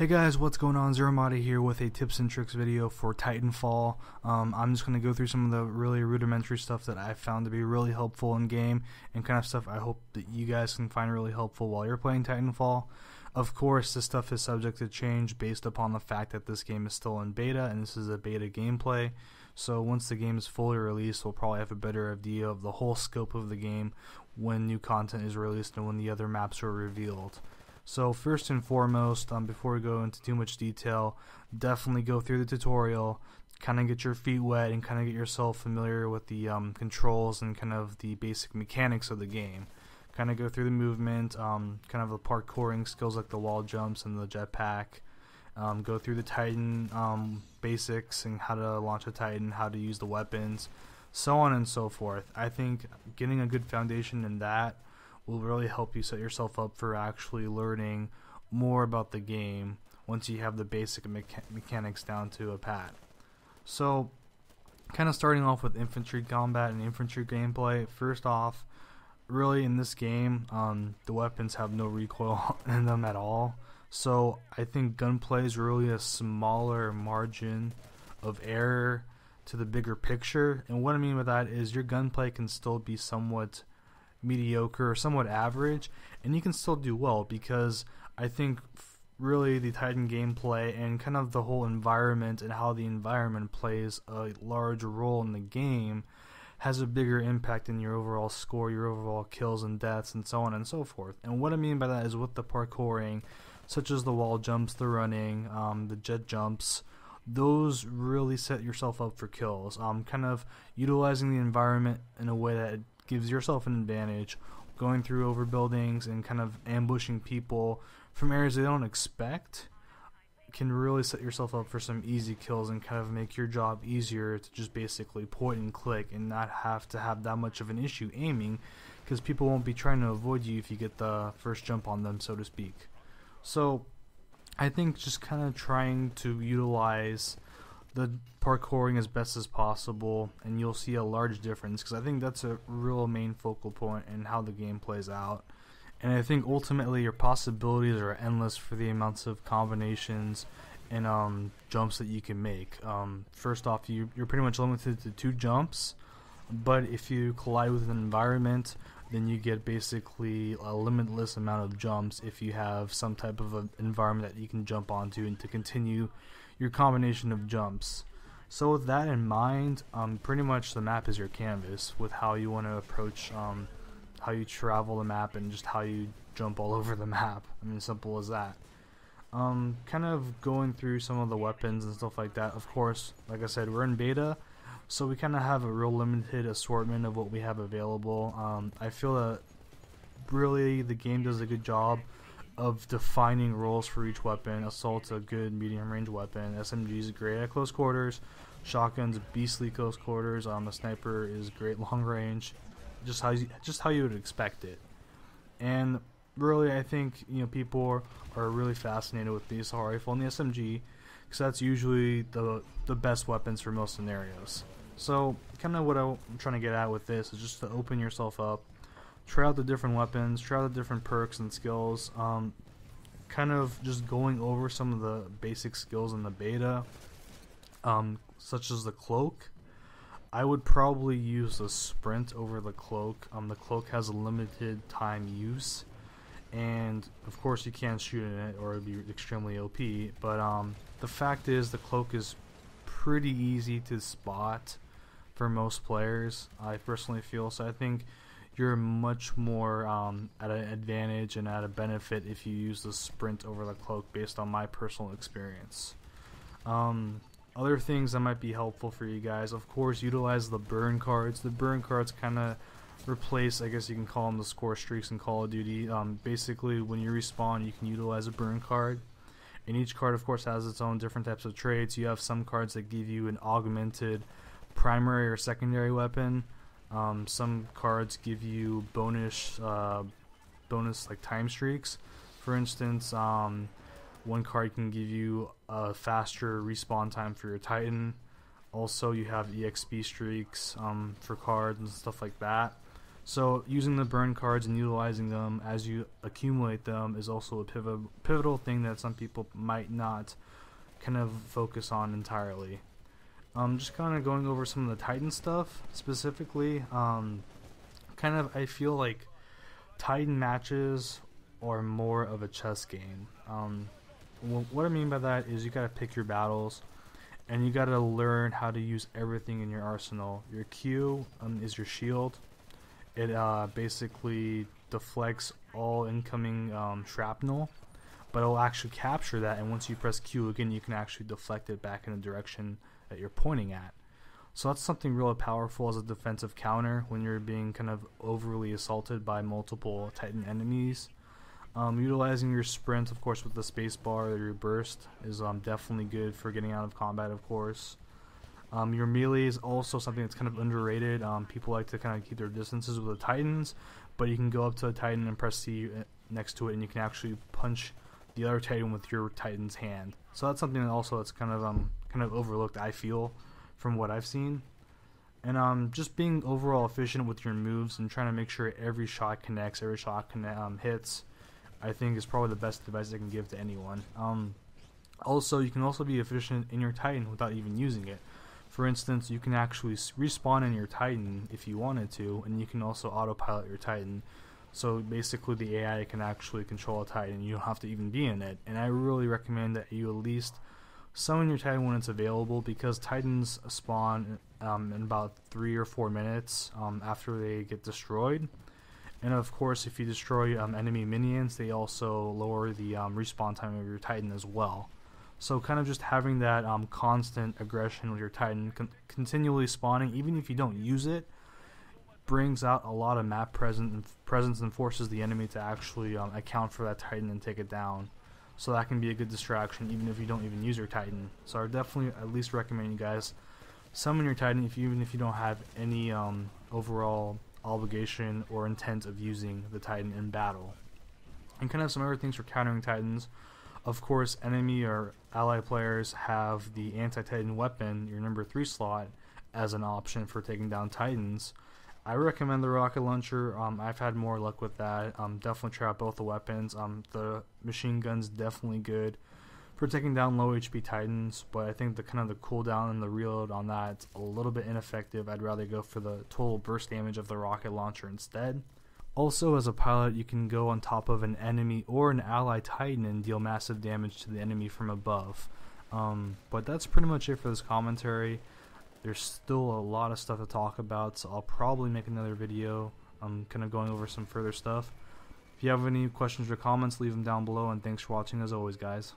Hey guys, what's going on? ZeroArmada here with a tips and tricks video for Titanfall. I'm just going to go through some of the really rudimentary stuff that I found to be really helpful in game, and kind of stuff I hope that you guys can find really helpful while you're playing Titanfall. Of course, this stuff is subject to change based upon the fact that this game is still in beta, and this is a beta gameplay. So once the game is fully released, we'll probably have a better idea of the whole scope of the game when new content is released and when the other maps are revealed. So first and foremost, before we go into too much detail, definitely go through the tutorial, kind of get your feet wet and kind of get yourself familiar with the controls and kind of the basic mechanics of the game. Kind of go through the movement, kind of the parkouring skills like the wall jumps and the jetpack. Go through the Titan basics and how to launch a Titan, how to use the weapons, so on and so forth. I think getting a good foundation in that will really help you set yourself up for actually learning more about the game once you have the basic mechanics down to a pat. So, kind of starting off with infantry combat and infantry gameplay. First off, really in this game, the weapons have no recoil in them at all. So I think gunplay is really a smaller margin of error to the bigger picture. And what I mean by that is your gunplay can still be somewhat mediocre or somewhat average, and you can still do well, because I think really the Titan gameplay and kind of the whole environment and how the environment plays a large role in the game has a bigger impact in your overall score, your overall kills and deaths, and so on and so forth. And what I mean by that is with the parkouring, such as the wall jumps, the running, the jet jumps, those really set yourself up for kills. Kind of utilizing the environment in a way that gives yourself an advantage, going through overbuildings and kind of ambushing people from areas they don't expect can really set yourself up for some easy kills and kind of make your job easier to just basically point and click and not have to have that much of an issue aiming, because people won't be trying to avoid you if you get the first jump on them, so to speak. So I think just kind of trying to utilize the parkouring as best as possible, and you'll see a large difference, because I think that's a real main focal point in how the game plays out. And I think ultimately your possibilities are endless for the amounts of combinations and jumps that you can make. First off, you're pretty much limited to 2 jumps, but if you collide with an environment, then you get basically a limitless amount of jumps if you have some type of an environment that you can jump onto and to continue your combination of jumps. So with that in mind, pretty much the map is your canvas with how you want to approach how you travel the map and just how you jump all over the map. I mean, simple as that. Kind of going through some of the weapons and stuff like that. Of course, like I said, we're in beta, so we kind of have a real limited assortment of what we have available. I feel that really the game does a good job of defining roles for each weapon. Assault's a good medium range weapon, SMG's great at close quarters, shotgun's beastly close quarters, the sniper is great long range, just how you would expect it. And really, I think people are really fascinated with the assault rifle and the SMG, because that's usually the best weapons for most scenarios. So kind of what I'm trying to get at with this is just to open yourself up, try out the different weapons, try out the different perks and skills, kind of just going over some of the basic skills in the beta, such as the cloak. I would probably use the sprint over the cloak. The cloak has a limited time use, and of course you can't shoot in it or it'd be extremely OP, but the fact is the cloak is pretty easy to spot for most players, I personally feel. So I think you're much more at an advantage and at a benefit if you use the sprint over the cloak, based on my personal experience. Other things that might be helpful for you guys, of course, utilize the burn cards. The burn cards kind of replace, I guess you can call them, the score streaks in Call of Duty. Basically, when you respawn, you can utilize a burn card, and each card of course has its own different types of traits. You have some cards that give you an augmented primary or secondary weapon. Some cards give you bonus like time streaks. For instance, one card can give you a faster respawn time for your Titan. Also, you have EXP streaks for cards and stuff like that. So using the burn cards and utilizing them as you accumulate them is also a pivotal thing that some people might not kind of focus on entirely. Just kind of going over some of the Titan stuff specifically. I feel like Titan matches are more of a chess game. What I mean by that is you gotta pick your battles, and you gotta learn how to use everything in your arsenal. Your Q is your shield. It basically deflects all incoming shrapnel, but it'll actually capture that, and once you press Q again, you can actually deflect it back in the direction that you're pointing at. So that's something really powerful as a defensive counter when you're being kind of overly assaulted by multiple Titan enemies. Utilizing your sprint, of course, with the spacebar or your burst is definitely good for getting out of combat, of course. Your melee is also something that's kind of underrated. People like to kind of keep their distances with the Titans, but you can go up to a Titan and press C next to it, and you can actually punch the other Titan with your Titan's hand. So that's something that also that's kind of overlooked, I feel, from what I've seen. And just being overall efficient with your moves and trying to make sure every shot connects, every shot hits, I think is probably the best advice I can give to anyone. Also, you can also be efficient in your Titan without even using it. For instance, you can actually respawn in your Titan if you wanted to, and you can also autopilot your Titan. So basically the AI can actually control a Titan. You don't have to even be in it. And I really recommend that you at least summon your Titan when it's available, because Titans spawn in about 3 or 4 minutes after they get destroyed. And of course, if you destroy enemy minions, they also lower the respawn time of your Titan as well. So kind of just having that constant aggression with your Titan, continually spawning, even if you don't use it, brings out a lot of map presence and forces the enemy to actually account for that Titan and take it down. So that can be a good distraction even if you don't even use your Titan. So I definitely at least recommend you guys summon your Titan even if you don't have any overall obligation or intent of using the Titan in battle. And kind of some other things for countering Titans. Of course, enemy or ally players have the anti-Titan weapon, your number 3 slot, as an option for taking down Titans. I recommend the rocket launcher. I've had more luck with that. Definitely try out both the weapons. The machine gun's definitely good for taking down low HP Titans, but I think the cooldown and the reload on that's a little bit ineffective. I'd rather go for the total burst damage of the rocket launcher instead. Also, as a pilot, you can go on top of an enemy or an ally Titan and deal massive damage to the enemy from above. But that's pretty much it for this commentary. There's still a lot of stuff to talk about, so I'll probably make another video kind of going over some further stuff. If you have any questions or comments, leave them down below, and thanks for watching as always, guys.